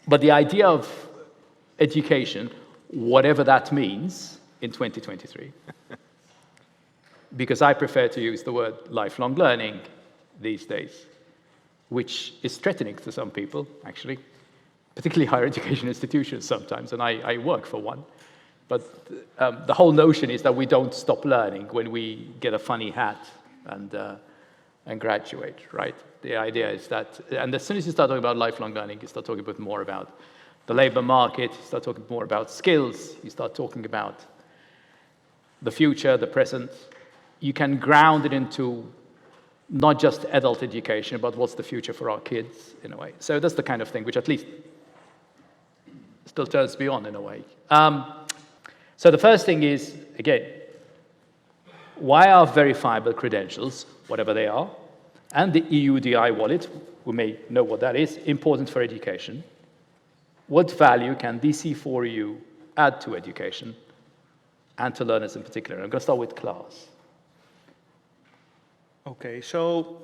But the idea of education, whatever that means in 2023, because I prefer to use the word lifelong learning these days, which is threatening to some people, actually, particularly higher education institutions sometimes, and I work for one. But the whole notion is that we don't stop learning when we get a funny hat and graduate, right? The idea is that, and as soon as you start talking about lifelong learning, you start talking a bit more about the labor market, you start talking more about skills, you start talking about the future, the present. You can ground it into not just adult education, but what's the future for our kids, in a way. So that's the kind of thing which at least still turns me on, in a way. So the first thing is, again, why are verifiable credentials, whatever they are, and the EUDI wallet, we may know what that is, important for education? What value can DC4EU add to education and to learners in particular? I'm going to start with Klaas. Okay, so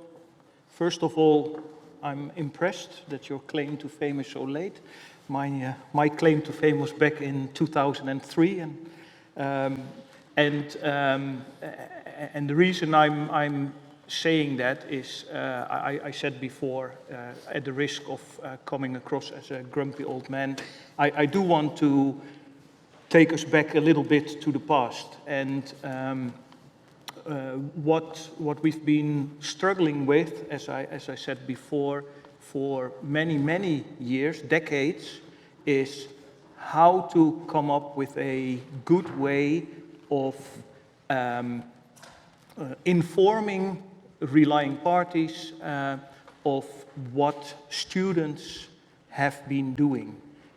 first of all, I'm impressed that your claim to fame is so late. My claim to fame was back in 2003, and the reason I'm saying that is I said before, at the risk of coming across as a grumpy old man, I do want to take us back a little bit to the past, and what we've been struggling with, as I said before, for many years, decades, is how to come up with a good way of informing relying parties of what students have been doing.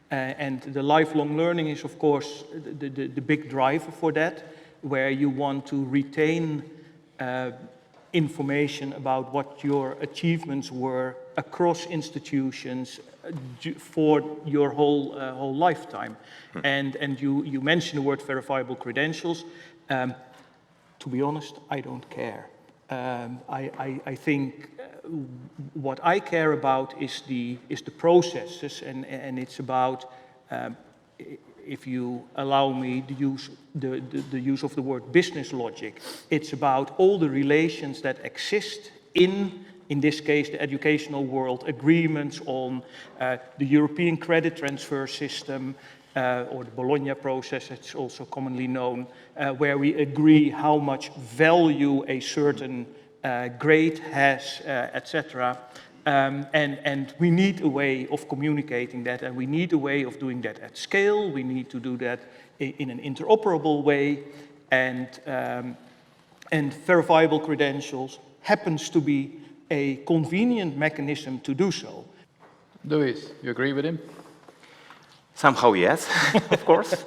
And the lifelong learning is, of course, the big driver for that, where you want to retain information about what your achievements were across institutions for your whole lifetime. And you mentioned the word verifiable credentials. To be honest, I don't care. I think what I care about is the processes, and it's about, if you allow me the use of the word business logic, it's about all the relations that exist in this case, the educational world, agreements on the European credit transfer system, or the Bologna process, it's also commonly known, where we agree how much value a certain grade has, etc. And we need a way of communicating that, and we need a way of doing that at scale. We need to do that in an interoperable way, and verifiable credentials happens to be a convenient mechanism to do so. Lluís, you agree with him? Somehow, yes, of course.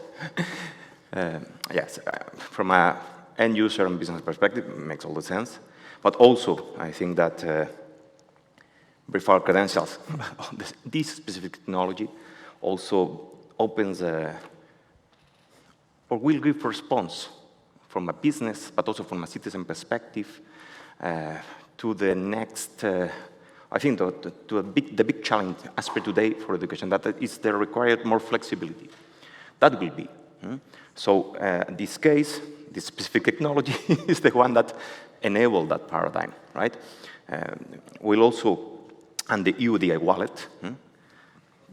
Yes, from an end user and business perspective, it makes all the sense. But also, I think that verifiable credentials, this specific technology, also opens or will give response from a business, but also from a citizen perspective, to the next, I think, the big challenge aspect today for education, that is the required more flexibility. That will be. So this case, this specific technology is the one that enabled that paradigm, right? We'll also, and the EUDI wallet,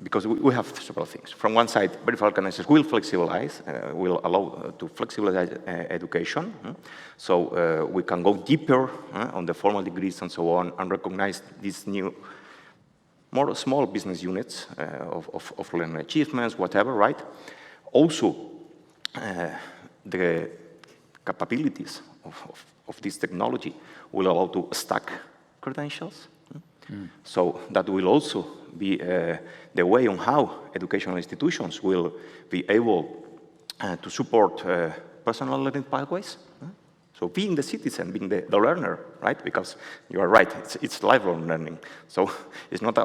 because we have several things. From one side, verifiable credentials will flexibilize, will allow to flexibilize education. So we can go deeper on the formal degrees and so on, and recognize these new, more small business units of learning achievements, whatever, right? Also, the capabilities of this technology will allow to stack credentials. So that will also be the way on how educational institutions will be able to support personal learning pathways. So being the citizen, being the learner, right? Because you are right, it's lifelong learning. So it's not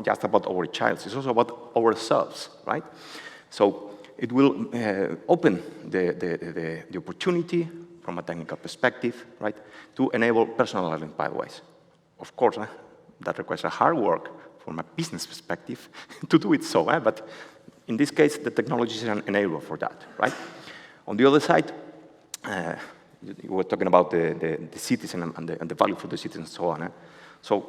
just about our child, it's also about ourselves, right? So it will open the opportunity from a technical perspective, right, to enable personal learning pathways. Of course, that requires a hard work from a business perspective to do it so, but in this case, the technology is an enabler for that, right? On the other side, you were talking about the citizen and the value for the citizen and so on. So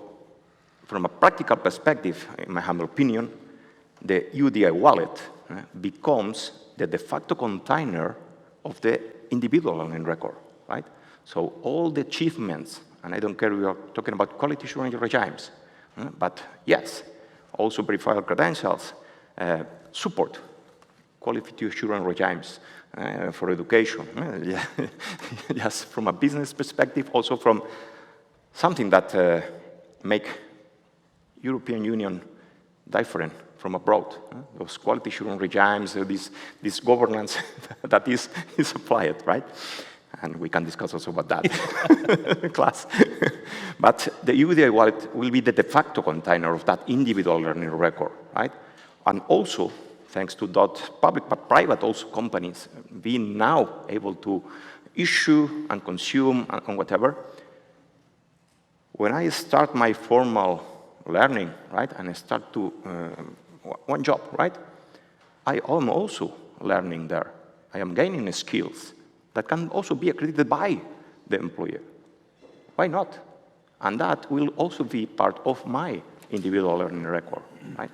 from a practical perspective, in my humble opinion, the EUDI wallet becomes the de facto container of the individual learning record, right? So all the achievements, and I don't care if we are talking about quality assurance regimes, but yes, also verifiable credentials, support quality assurance regimes for education. Yes, from a business perspective, also from something that make European Union different from abroad. Those quality assurance regimes, this governance that is applied, right? And we can discuss also about that, Klaas. But the EUDI wallet will be the de facto container of that individual learning record, right? And also, thanks to that public but private also companies being now able to issue and consume and whatever, when I start my formal learning, right, and I start to one job, right, I am also learning there. I am gaining skills that can also be accredited by the employer. Why not? And that will also be part of my individual learning record, right?